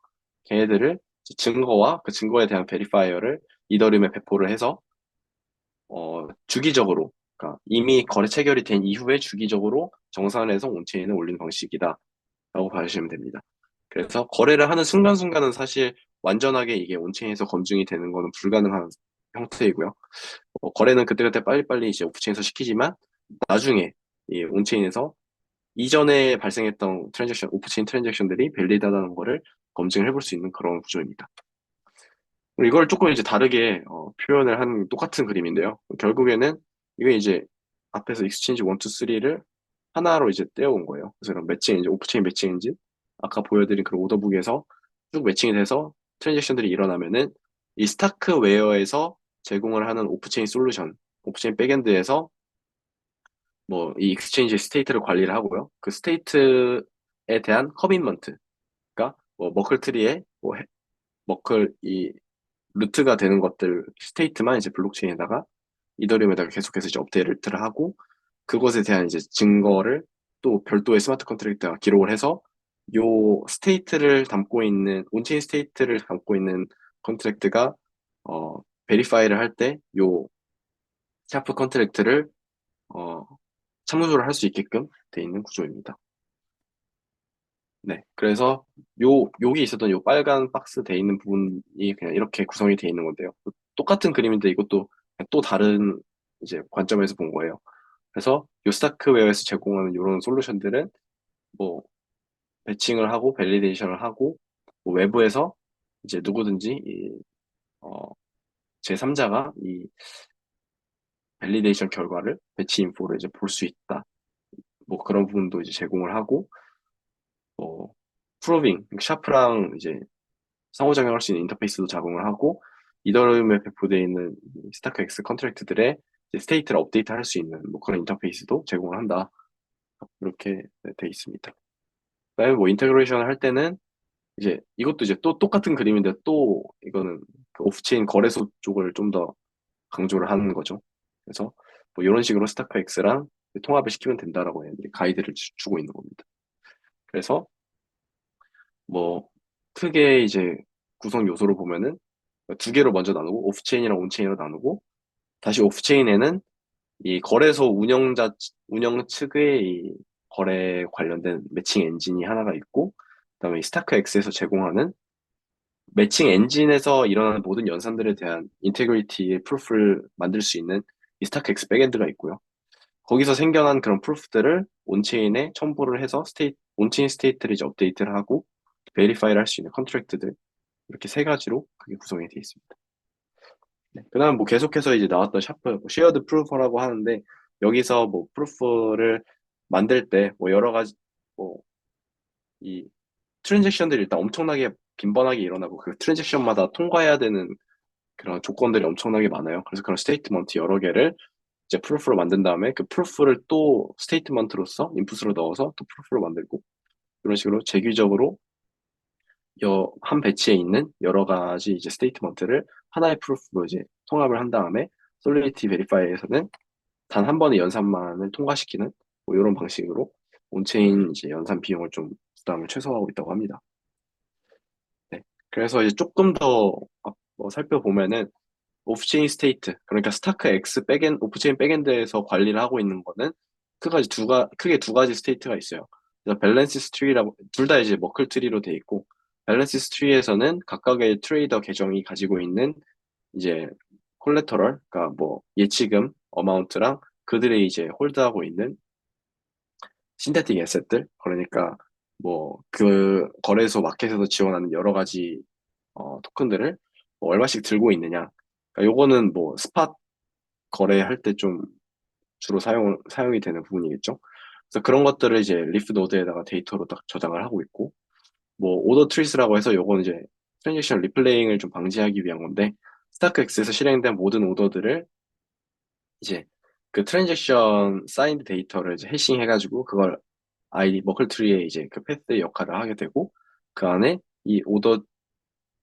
걔네들을 이제 증거와 그 증거에 대한 베리파이어를 이더리움에 배포를 해서 주기적으로 그러니까 이미 거래 체결이 된 이후에 주기적으로 정산해서 온체인에 올리는 방식이다. 라고 봐주시면 됩니다. 그래서 거래를 하는 순간순간은 사실 완전하게 이게 온체인에서 검증이 되는 거는 불가능한 형태이고요. 거래는 그때그때 빨리빨리 이제 오프체인에서 시키지만 나중에 이 온체인에서 이전에 발생했던 트랜잭션, 오프체인 트랜잭션들이 밸리드하다는 거를 검증을 해볼 수 있는 그런 구조입니다. 그리고 이걸 조금 이제 다르게 표현을 한 똑같은 그림인데요. 결국에는 이게 이제 앞에서 익스체인지 1, 2, 3를 하나로 이제 떼어온 거예요. 그래서 이런 매칭 엔진, 오프체인 매칭 엔진, 아까 보여드린 그런 오더북에서 쭉 매칭이 돼서 트랜잭션들이 일어나면은 이 스타크웨어에서 제공을 하는 오프체인 솔루션, 오프체인 백엔드에서 뭐 이 익스체인지 스테이트를 관리를 하고요. 그 스테이트에 대한 커밋먼트가 뭐 머클트리에 뭐 머클 이 루트가 되는 것들 스테이트만 이제 블록체인에다가 이더리움에다가 계속해서 이제 업데이트를 하고 그것에 대한 이제 증거를 또 별도의 스마트 컨트랙트가 기록을 해서 요 스테이트를 담고 있는 온체인 스테이트를 담고 있는 컨트랙트가 베리파이를 할 때 요 샤프 컨트랙트를 어, 참조를 할 수 있게끔 돼 있는 구조입니다. 네, 그래서 여기 있었던 요 빨간 박스 돼 있는 부분이 그냥 이렇게 구성이 돼 있는 건데요. 똑같은 그림인데 이것도 또 다른 이제 관점에서 본 거예요. 그래서 요 스타크웨어에서 제공하는 이런 솔루션들은 뭐 배칭을 하고 밸리데이션을 하고 뭐 외부에서 이제 누구든지 어, 제3자가 이 밸리데이션 결과를 배치 인포를 이제 볼 수 있다. 뭐 그런 부분도 이제 제공을 하고 뭐 프로빙 샤프랑 이제 상호작용할 수 있는 인터페이스도 작용을 하고 이더리움에 배포되어 있는 스타크 X 컨트랙트들의 스테이트를 업데이트 할 수 있는 뭐 그런 인터페이스도 제공을 한다. 이렇게 돼 있습니다. 그다음에 뭐 인테그레이션을 할 때는 이제 이것도 이제 또 똑같은 그림인데 또 이거는 그 오프체인 거래소 쪽을 좀 더 강조를 하는 거죠. 그래서 뭐 이런 식으로 스타크 X랑 통합을 시키면 된다라고 얘네들이 가이드를 주고 있는 겁니다. 그래서 뭐 크게 이제 구성 요소로 보면은 두 개로 먼저 나누고 오프체인이랑 온체인으로 나누고 다시 오프체인에는 이 거래소 운영 측의 이 거래 관련된 매칭 엔진이 하나가 있고, 그다음에 이 스타크 X에서 제공하는 매칭 엔진에서 일어나는 모든 연산들에 대한 인테그리티의 프루프를 만들 수 있는 이 스타크 X 백엔드가 있고요. 거기서 생겨난 그런 프루프들을 온체인에 첨부를 해서 온체인 스테이트를 이제 업데이트를 하고 베리파이를 할 수 있는 컨트랙트들, 이렇게 세 가지로 그게 구성이 되어 있습니다. 네. 그다음 뭐 계속해서 이제 나왔던 샤프, 뭐 쉐어드 프루프라고 하는데, 여기서 뭐 프루프를 만들 때 뭐 여러 가지 뭐 이 트랜잭션들이 일단 엄청나게 빈번하게 일어나고, 그 트랜잭션마다 통과해야 되는 그런 조건들이 엄청나게 많아요. 그래서 그런 스테이트먼트 여러 개를 이제 프루프로 만든 다음에 그 프루프를 또 스테이트먼트로서 인풋으로 넣어서 또 프루프로 만들고, 이런 식으로 재규적으로 한 배치에 있는 여러 가지 이제 스테이트먼트를 하나의 프루프로 이제 통합을 한 다음에 솔리디티 베리파이에서는 단 한 번의 연산만을 통과시키는 뭐 이런 방식으로 온체인 이제 연산 비용을 좀 부담을 최소화하고 있다고 합니다. 네. 그래서 이제 조금 더 살펴보면은 오프체인 스테이트, 그러니까 스타크 X 오프체인 백엔드에서 관리를 하고 있는 거는 크게 두 가지 스테이트가 있어요. 그래서 밸런스 트리라고, 둘 다 이제 머클 트리로 돼 있고, 밸런스 트리에서는 각각의 트레이더 계정이 가지고 있는 이제 콜레터럴, 그러니까 뭐 예치금 어마운트랑 그들이 이제 홀드하고 있는 신테틱 에셋들, 그러니까 뭐 그 거래소 마켓에서 지원하는 여러 가지 토큰들을 뭐 얼마씩 들고 있느냐. 그러니까 요거는 뭐 스팟 거래할 때 좀 주로 사용이 되는 부분이겠죠. 그래서 그런 것들을 이제 리프 노드에다가 데이터로 딱 저장을 하고 있고, 뭐 오더 트리스라고 해서 요거는 이제 트랜잭션 리플레잉을 좀 방지하기 위한 건데, 스타크엑스에서 실행된 모든 오더들을 이제 그 트랜잭션 사인드 데이터를 이제 해싱 해가지고 그걸 아이디 머클 트리에 이제 그 패스 역할을 하게 되고, 그 안에 이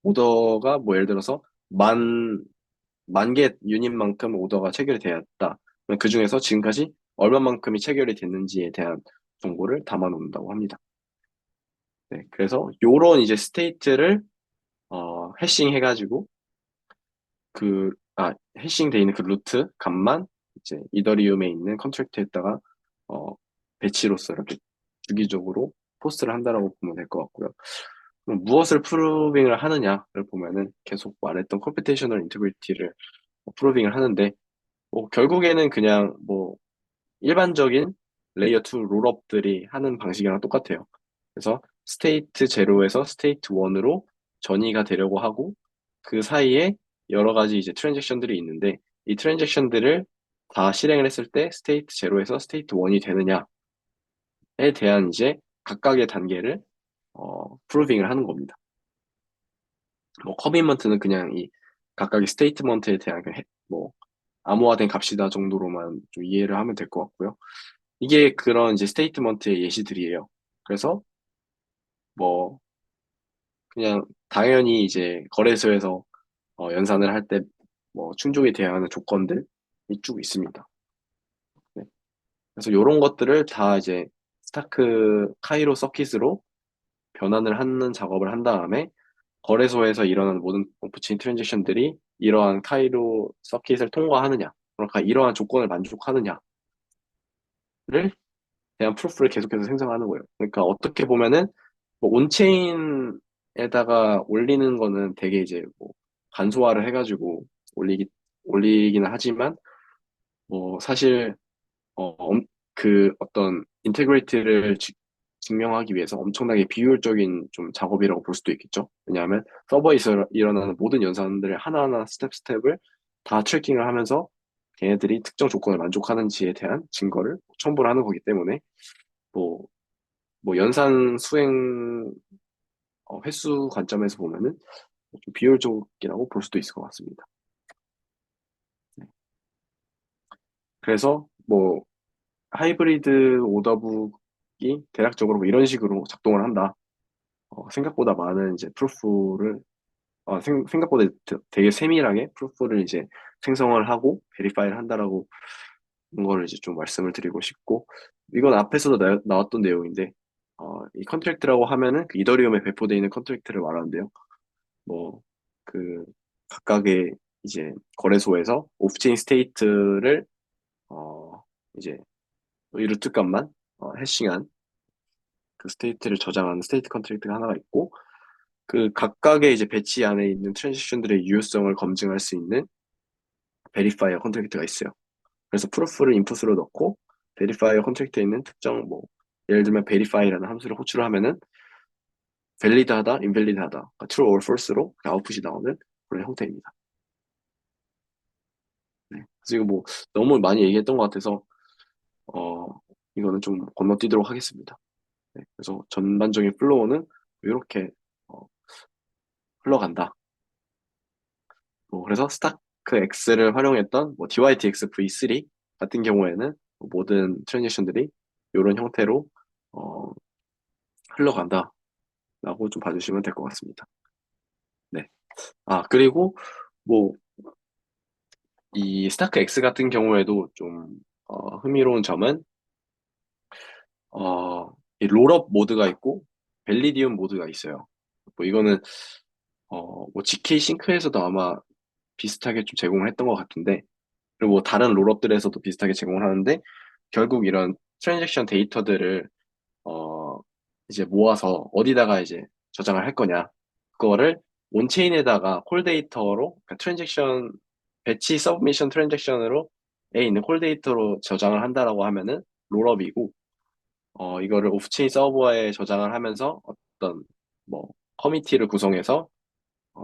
오더가 뭐 예를 들어서 만 개 유닛만큼 오더가 체결이 되었다. 그 중에서 지금까지 얼마만큼이 체결이 됐는지에 대한 정보를 담아 놓는다고 합니다. 네, 그래서 요런 이제 스테이트를 해싱 해가지고 해싱 돼 있는 그 루트 값만 이제 이더리움에 있는 컨트랙트에다가 어, 배치로서 이렇게 주기적으로 포스트를 한다라고 보면 될 것 같고요. 그럼 무엇을 프루빙을 하느냐를 보면은 계속 말했던 컴퓨테이셔널 인테그리티를 프루빙을 하는데, 뭐 결국에는 그냥 뭐 일반적인 레이어 2 롤업들이 하는 방식이랑 똑같아요. 그래서 스테이트 제로에서 스테이트 1으로 전이가 되려고 하고, 그 사이에 여러 가지 이제 트랜잭션들이 있는데, 이 트랜잭션들을 다 실행을 했을 때 스테이트 제로에서 스테이트 1이 되느냐에 대한 이제 각각의 단계를 프루빙을 하는 겁니다. 뭐 커미먼트는 그냥 이 각각의 스테이트먼트에 대한 뭐 암호화된 값이다 정도로만 좀 이해를 하면 될 것 같고요. 이게 그런 이제 스테이트먼트의 예시들이에요. 그래서 뭐 그냥 당연히 이제 거래소에서 연산을 할 때 뭐 충족이 돼야 하는 조건들이 쭉 있습니다. 네. 그래서 이런 것들을 다 이제 스타크 카이로 서킷으로 변환을 하는 작업을 한 다음에 거래소에서 일어나는 모든 오프체인 트랜잭션들이 이러한 카이로 서킷을 통과하느냐, 그러니까 이러한 조건을 만족하느냐를 대한 프루프를 계속해서 생성하는 거예요. 그러니까 어떻게 보면은 뭐 온체인에다가 올리는 거는 되게 이제 뭐 간소화를 해가지고 올리기는 하지만, 뭐 사실 어, 엄- 그 어떤 인테그리티를 증명하기 위해서 엄청나게 비효율적인 좀 작업이라고 볼 수도 있겠죠. 왜냐하면 서버에서 일어나는 모든 연산들을 하나하나 스텝을 다 트래킹을 하면서 걔네들이 특정 조건을 만족하는지에 대한 증거를 첨부를 하는 거기 때문에, 뭐, 뭐 연산 수행 횟수 관점에서 보면은 좀 비효율적이라고 볼 수도 있을 것 같습니다. 그래서 뭐 하이브리드 오더북이 대략적으로 뭐 이런 식으로 작동을 한다. 생각보다 많은 이제 프루프를 생각보다 되게 세밀하게 프루프를 이제 생성을 하고 베리파이를 한다라고 걸 이제 좀 말씀을 드리고 싶고, 이건 앞에서도 나왔던 내용인데, 이 컨트랙트라고 하면은 그 이더리움에 배포되어 있는 컨트랙트를 말하는데요. 뭐 그 각각의 이제 거래소에서 오프체인 스테이트를 어, 이제 이 루트 값만 해싱한 그 스테이트를 저장하는 스테이트 컨트랙트가 하나가 있고 그 각각의 이제 배치 안에 있는 트랜지션들의 유효성을 검증할 수 있는 베리파이어 컨트랙트가 있어요. 그래서 프루프를 인풋으로 넣고 베리파이어 컨트랙트에 있는 특정 뭐 예를 들면 베리파이라는 함수를 호출을 하면은 밸리드하다, 인밸리드하다, 그러니까 true or false로 아웃풋이 나오는 그런 형태입니다. 네. 그래서 이거 뭐 너무 많이 얘기했던 것 같아서 어 이거는 좀 건너뛰도록 하겠습니다. 네. 그래서 전반적인 플로우는 이렇게 어, 흘러간다. 뭐 그래서 스타크 X를 활용했던 뭐 DYDX V3 같은 경우에는 뭐 모든 트랜지션들이 이런 형태로 어, 흘러간다라고 좀 봐주시면 될 것 같습니다. 네. 아, 그리고 뭐 이 스타크 X 같은 경우에도 좀 흥미로운 점은 이 롤업 모드가 있고 벨리디움 모드가 있어요. 뭐 이거는 뭐 GK 싱크에서도 아마 비슷하게 좀 제공을 했던 것 같은데 그리고 뭐 다른 롤업들에서도 비슷하게 제공을 하는데 결국 이런 트랜잭션 데이터들을 어 이제 모아서 어디다가 이제 저장을 할 거냐 그거를 온체인에다가 콜 데이터로 그러니까 트랜잭션 배치 서브미션 트랜잭션으로 에 있는 콜 데이터로 저장을 한다라고 하면은 롤업이고 이거를 오프체인 서버에 저장을 하면서 어떤 뭐 커미티를 구성해서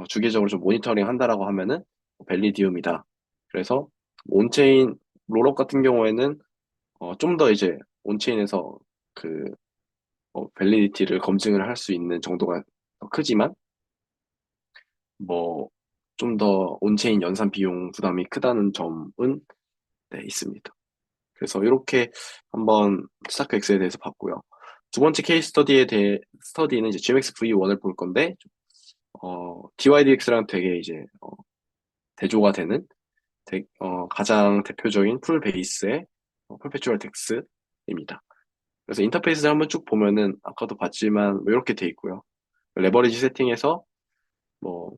주기적으로 좀 모니터링 한다라고 하면은 벨리디움이다. 그래서 온체인 롤업 같은 경우에는 좀 더 이제 온체인에서 그 밸리디티를 검증을 할 수 있는 정도가 더 크지만 뭐 좀 더 온체인 연산 비용 부담이 크다는 점은 네, 있습니다. 그래서 이렇게 한번 스타크 X에 대해서 봤고요. 두 번째 케이스 스터디는 이제 GMX V1을 볼 건데 DYDX랑 되게 이제 대조가 되는 가장 대표적인 풀 베이스의 퍼페추얼 덱스입니다. 그래서 인터페이스를 한번 쭉 보면은 아까도 봤지만 뭐 이렇게 돼 있고요. 레버리지 세팅에서 뭐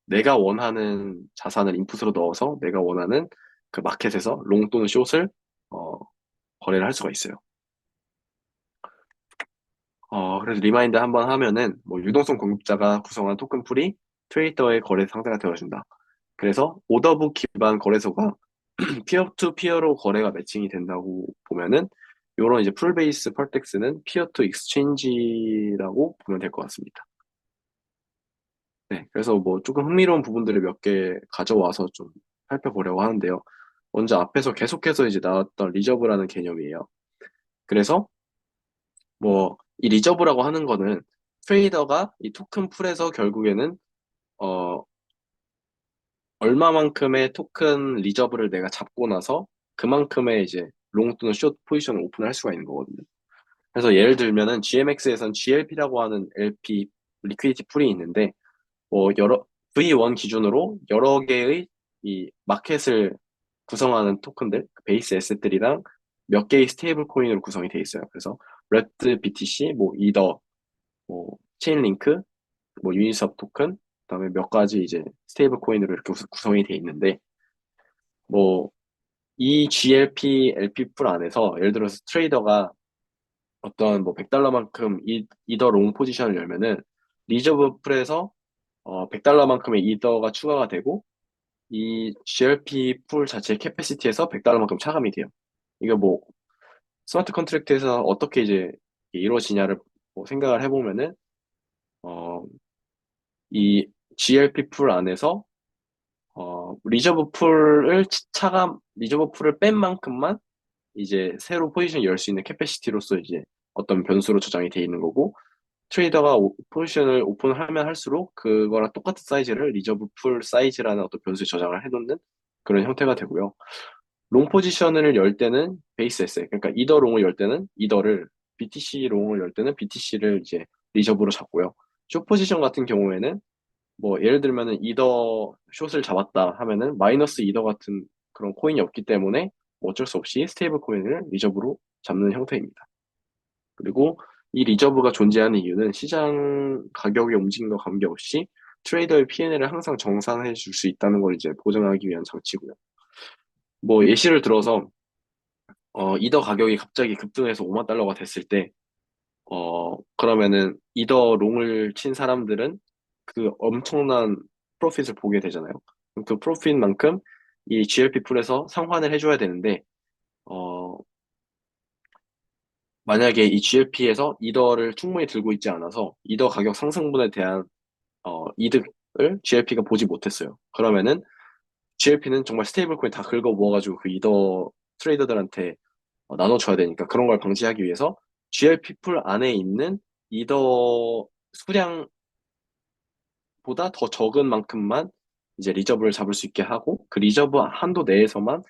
내가 원하는 자산을 인풋으로 넣어서 내가 원하는 그 마켓에서 롱 또는 숏을 어, 거래를 할 수가 있어요. 그래서 리마인드 한번 하면은 뭐 유동성 공급자가 구성한 토큰 풀이 트레이더의 거래 상대가 되어준다. 그래서 오더북 기반 거래소가 피어 투 피어로 거래가 매칭이 된다고 보면은 이런 이제 풀 베이스 펄텍스는 피어 투 익스체인지라고 보면 될 것 같습니다. 네, 그래서 뭐 조금 흥미로운 부분들을 몇 개 가져와서 좀 살펴보려고 하는데요. 먼저 앞에서 계속해서 이제 나왔던 리저브라는 개념이에요. 그래서 뭐 이 리저브라고 하는 거는 트레이더가 이 토큰 풀에서 결국에는 어 얼마만큼의 토큰 리저브를 내가 잡고 나서 그만큼의 이제 롱 또는 숏 포지션을 오픈할 수가 있는 거거든요. 그래서 예를 들면은 GMX에선 GLP라고 하는 LP 리퀴디티 풀이 있는데 여러 V1 기준으로 여러 개의 이 마켓을 구성하는 토큰들, 베이스 에셋들이랑 몇 개의 스테이블 코인으로 구성이 돼 있어요. 그래서 레드 BTC, 뭐 이더, 뭐 체인링크, 뭐 유니스왑 토큰, 그다음에 몇 가지 이제 스테이블 코인으로 이렇게 구성이 돼 있는데 뭐 이 GLP, LP 풀 안에서 예를 들어서 트레이더가 어떤 뭐 100달러만큼 이더 롱 포지션을 열면은 리저브 풀에서 100달러만큼의 이더가 추가가 되고 이 GLP 풀 자체의 캐패시티에서 100달러만큼 차감이 돼요. 이거 뭐 스마트 컨트랙트에서 어떻게 이제 이루어지냐를 뭐 생각을 해보면은 어, 이 GLP 풀 안에서 리저브 풀을 뺀 만큼만 이제 새로 포지션 열 수 있는 캐패시티로서 이제 어떤 변수로 저장이 돼 있는 거고 트레이더가 포지션을 오픈하면 할수록 그거랑 똑같은 사이즈를 리저브 풀 사이즈라는 어떤 변수에 저장을 해놓는 그런 형태가 되고요. 롱 포지션을 열 때는 베이스 에셋, 그러니까 이더 롱을 열 때는 이더를, BTC 롱을 열 때는 BTC를 이제 리저브로 잡고요. 숏 포지션 같은 경우에는 뭐 예를 들면은 이더 숏을 잡았다 하면은 마이너스 이더 같은 그런 코인이 없기 때문에 뭐 어쩔 수 없이 스테이블 코인을 리저브로 잡는 형태입니다. 그리고 이 리저브가 존재하는 이유는 시장 가격의 움직임과 관계없이 트레이더의 P&L을 항상 정산해 줄 수 있다는 걸 이제 보장하기 위한 장치고요. 뭐 예시를 들어서 이더 가격이 갑자기 급등해서 5만 달러가 됐을 때 그러면은 이더 롱을 친 사람들은 그 엄청난 프로핏을 보게 되잖아요. 그럼 그 프로핏만큼 이 GLP 풀에서 상환을 해줘야 되는데 어, 만약에 이 GLP에서 이더를 충분히 들고 있지 않아서 이더 가격 상승분에 대한 이득을 GLP가 보지 못했어요. 그러면은 GLP는 정말 스테이블 코인 다 긁어 모아가지고 그 이더 트레이더들한테 나눠줘야 되니까 그런 걸 방지하기 위해서 GLP 풀 안에 있는 이더 수량보다 더 적은 만큼만 이제 리저브를 잡을 수 있게 하고 그 리저브 한도 내에서만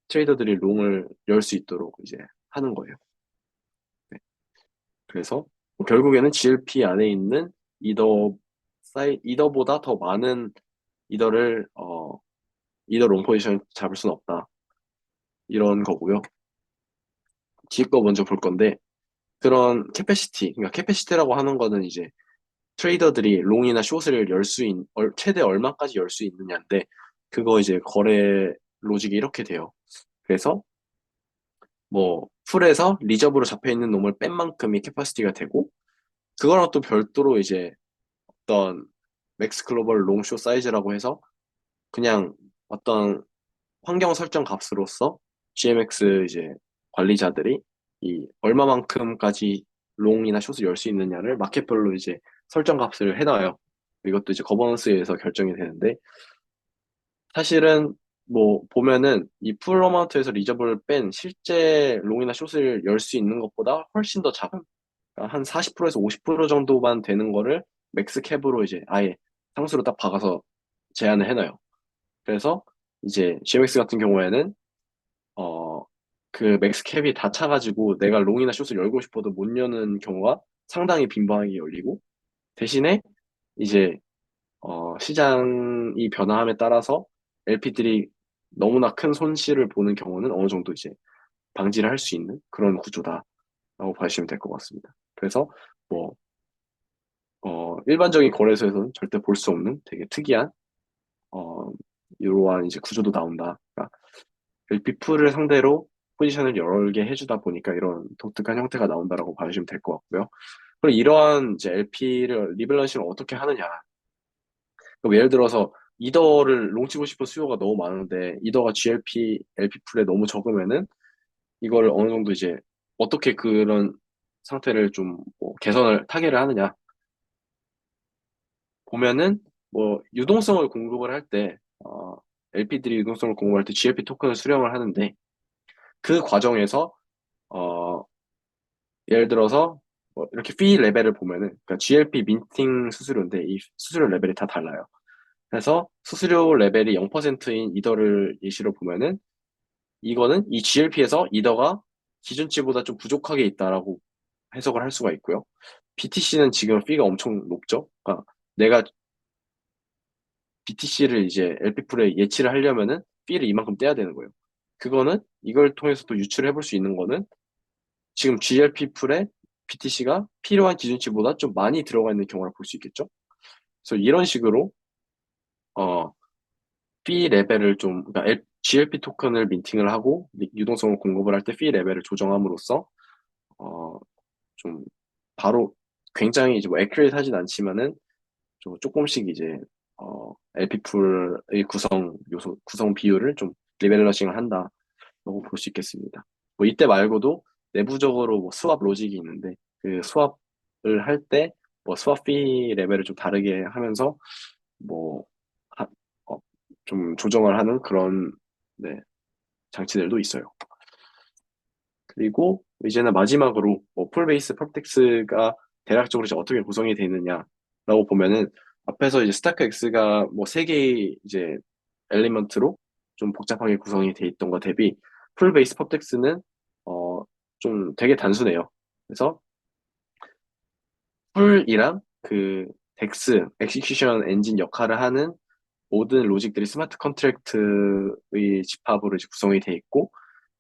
트레이더들이 롱을 열 수 있도록 이제 하는 거예요. 네. 그래서 결국에는 GLP 안에 있는 이더보다 더 많은 이더를 이더 롱 포지션 잡을 수는 없다. 이런 거고요. 뒤에 거 먼저 볼 건데 그런 그러니까 캐패시티라고 하는 거는 이제 트레이더들이 롱이나 숏을 최대 얼마까지 열 수 있느냐인데 그거 이제 거래 로직이 이렇게 돼요. 그래서 뭐 풀에서 리저브로 잡혀 있는 놈을 뺀 만큼이 캐파시티가 되고 그거랑 또 별도로 이제 어떤 맥스 글로벌 롱숏 사이즈라고 해서 그냥 어떤 환경 설정 값으로서 GMX 이제 관리자들이 이 얼마만큼까지 롱이나 숏을 열 수 있느냐를 마켓별로 이제 설정 값을 해놔요. 이것도 이제 거버넌스에서 결정이 되는데 사실은 뭐 보면은 이 풀 어마운트에서 리저브를 뺀 실제 롱이나 숏을 열 수 있는 것보다 훨씬 더 작은 그러니까 한 40%에서 50% 정도만 되는 거를 맥스 캡으로 이제 아예 상수로 딱 박아서 제한을 해놔요. 그래서 이제 GMX 같은 경우에는 어, 그 맥스 캡이 다 차가지고 내가 롱이나 숏을 열고 싶어도 못 여는 경우가 상당히 빈번하게 열리고 대신에 이제 시장이 변화함에 따라서 LP들이 너무나 큰 손실을 보는 경우는 어느 정도 이제 방지를 할 수 있는 그런 구조다라고 보시면 될 것 같습니다. 그래서 뭐 일반적인 거래소에서는 절대 볼 수 없는 되게 특이한 이러한 이제 구조도 나온다. 그러니까 LP 풀을 상대로 포지션을 여러 개 해주다 보니까 이런 독특한 형태가 나온다라고 봐주시면 될 것 같고요. 그리고 이러한 이제 LP를 리밸런싱을 어떻게 하느냐. 그럼 예를 들어서 이더를 롱치고 싶은 수요가 너무 많은데 이더가 GLP, LP풀에 너무 적으면은 이거를 어느 정도 이제 어떻게 그런 상태를 좀뭐 개선을 타개를 하느냐 보면은 뭐 유동성을 공급을 할 때 LP들이 유동성을 공급할 때 GLP 토큰을 수령을 하는데 그 과정에서 어, 예를 들어서 뭐 이렇게 피 레벨을 보면은 그러니까 GLP 민팅 수수료인데 이 수수료 레벨이 다 달라요. 그래서 수수료 레벨이 0%인 이더를 예시로 보면은 이거는 이 GLP에서 이더가 기준치보다 좀 부족하게 있다라고 해석을 할 수가 있고요. BTC는 지금 피가 엄청 높죠. 그러니까 내가 BTC를 이제 LP풀에 예치를 하려면은 피를 이만큼 떼야 되는 거예요. 그거는 이걸 통해서 또 유출해 볼 수 있는 거는 지금 GLP 풀에 BTC가 필요한 기준치보다 좀 많이 들어가 있는 경우를 볼 수 있겠죠. 그래서 이런 식으로 어, 피 레벨을 그러니까 GLP 토큰을 민팅을 하고 유동성을 공급을 할 때 피 레벨을 조정함으로써 어, 좀 바로 굉장히 이제 뭐 액큐레이트하진 않지만은 좀 조금씩 이제 LP 풀의 구성 비율을 좀 리밸런싱을 한다라고 볼 수 있겠습니다. 뭐 이때 말고도 내부적으로 뭐 스왑 로직이 있는데 그 스왑을 할 때 뭐 스왑 피 레벨을 좀 다르게 하면서 뭐 하- 좀 조정을 하는 그런 네, 장치들도 있어요. 그리고 이제는 마지막으로 뭐 풀베이스 펄텍스가 대략적으로 이제 어떻게 구성이 되어 있느냐라고 보면은 앞에서 이제 스타크 X가 뭐 세 개의 이제 엘리먼트로 좀 복잡하게 구성이 돼 있던 것 대비 풀베이스 펄텍스는 어, 좀 되게 단순해요. 그래서 풀이랑 그 덱스, 엑시큐션 엔진 역할을 하는 모든 로직들이 스마트 컨트랙트의 집합으로 이제 구성이 돼 있고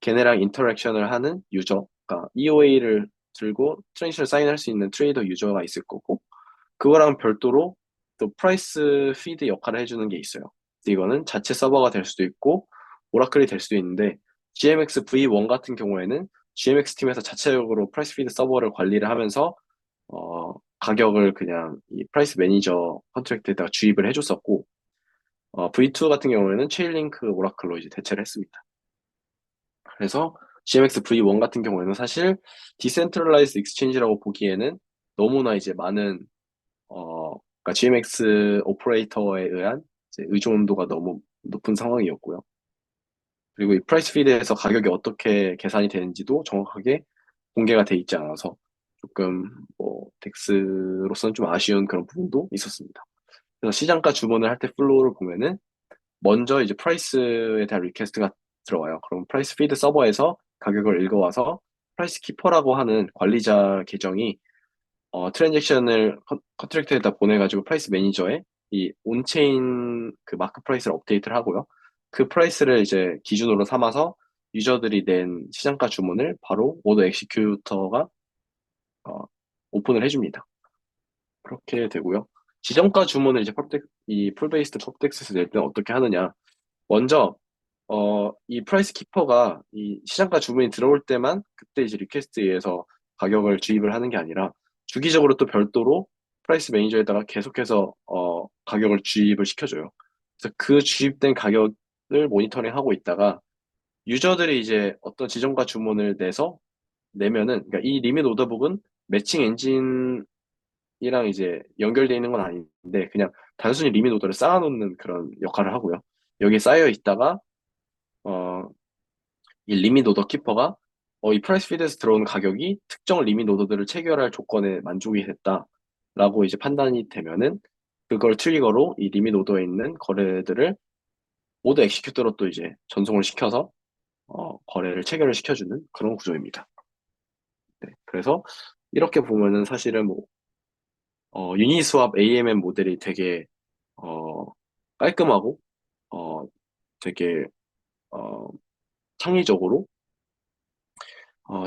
걔네랑 인터랙션을 하는 유저, 그러니까 EOA를 들고 트랜지션 사인할 수 있는 트레이더 유저가 있을 거고 그거랑 별도로 또 프라이스 피드 역할을 해주는 게 있어요. 이거는 자체 서버가 될 수도 있고 오라클이 될 수도 있는데 GMX V1 같은 경우에는 GMX 팀에서 자체적으로 프라이스 피드 서버를 관리를 하면서 가격을 그냥 이 프라이스 매니저 컨트랙트에다가 주입을 해줬었고 V2 같은 경우에는 체인링크 오라클로 이제 대체를 했습니다. 그래서 GMX V1 같은 경우에는 사실 디센트럴라이즈 익스체인지라고 보기에는 너무나 이제 많은 그러니까 GMX 오퍼레이터에 의한 이제 의존도가 너무 높은 상황이었고요. 그리고 이 프라이스 피드에서 가격이 어떻게 계산이 되는지도 정확하게 공개가 돼 있지 않아서 조금 뭐 덱스로서는 좀 아쉬운 그런 부분도 있었습니다. 그래서 시장가 주문을 할 때 플로우를 보면은 먼저 이제 프라이스에 대한 리퀘스트가 들어와요. 그럼 프라이스 피드 서버에서 가격을 읽어와서 프라이스 키퍼라고 하는 관리자 계정이 트랜잭션을 컨트랙트에다 보내가지고 프라이스 매니저에 이 온체인 그 마크 프라이스를 업데이트를 하고요. 그 프라이스를 이제 기준으로 삼아서 유저들이 낸 시장가 주문을 바로 오더 엑시큐터가 어, 오픈을 해줍니다. 그렇게 되고요. 지정가 주문을 이제 이 풀베이스드 펍덱스에서 낼 때는 어떻게 하느냐. 먼저 이 프라이스 키퍼가 이 시장가 주문이 들어올 때만 그때 이제 리퀘스트에 의해서 가격을 주입을 하는 게 아니라 주기적으로 또 별도로 프라이스 매니저에다가 계속해서 가격을 주입을 시켜줘요. 그래서 그 주입된 가격을 모니터링하고 있다가 유저들이 이제 어떤 지정가 주문을 내면은 그러니까 이 리밋 오더북은 매칭 엔진이랑 이제 연결되어 있는 건 아닌데 그냥 단순히 리밋 오더를 쌓아놓는 그런 역할을 하고요. 여기에 쌓여 있다가 어, 이 리밋 오더 키퍼가 이 프라이스 피드에서 들어오는 가격이 특정 리밋 오더들을 체결할 조건에 만족이 됐다라고 이제 판단이 되면은 그걸 트리거로 이 리밋 오더에 있는 거래들을 모두 엑시큐터로 또 이제 전송을 시켜서 거래를 체결을 시켜주는 그런 구조입니다. 네, 그래서 이렇게 보면은 사실은 뭐 유니스왑 AMM 모델이 되게 어, 깔끔하고 되게 어, 창의적으로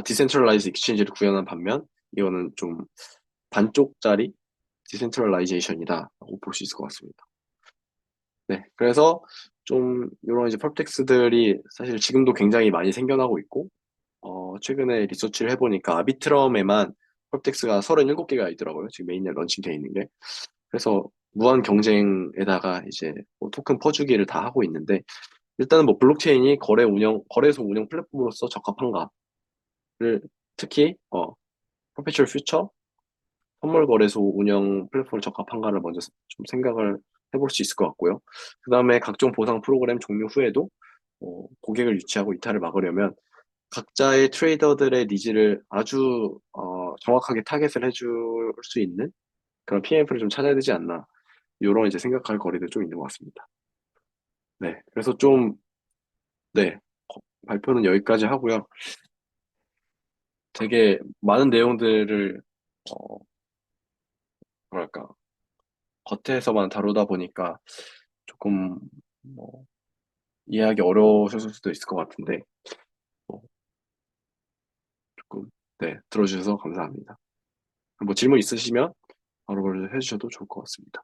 디센트럴라이즈 익스체인지를 구현한 반면 이거는 좀 반쪽짜리 디센트럴라이제이션이다라고 볼 수 있을 것 같습니다. 네, 그래서 좀 이런 이제 펄텍스들이 사실 지금도 굉장히 많이 생겨나고 있고 최근에 리서치를 해보니까 아비트럼에만 펄텍스가 37개가 있더라고요. 지금 메인에 런칭되어 있는 게. 그래서 무한 경쟁에다가 이제 뭐 토큰 퍼주기를 다 하고 있는데 일단은 뭐 블록체인이 거래소 운영 플랫폼으로서 적합한가를 특히 퍼페추얼 퓨처 선물 거래소 운영 플랫폼을 적합한가를 먼저 좀 생각을 해볼 수 있을 것 같고요. 그 다음에 각종 보상 프로그램 종료 후에도 고객을 유치하고 이탈을 막으려면 각자의 트레이더들의 니즈를 아주 정확하게 타겟을 해줄 수 있는 그런 PMF를 좀 찾아야 되지 않나. 이런 이제 생각할 거리도 좀 있는 것 같습니다. 네, 그래서 좀, 네, 발표는 여기까지 하고요. 되게 많은 내용들을, 어, 뭐랄까, 겉에서만 다루다 보니까 조금, 뭐, 이해하기 어려우실 수도 있을 것 같은데, 뭐, 조금, 네, 들어주셔서 감사합니다. 뭐 질문 있으시면 바로 해주셔도 좋을 것 같습니다.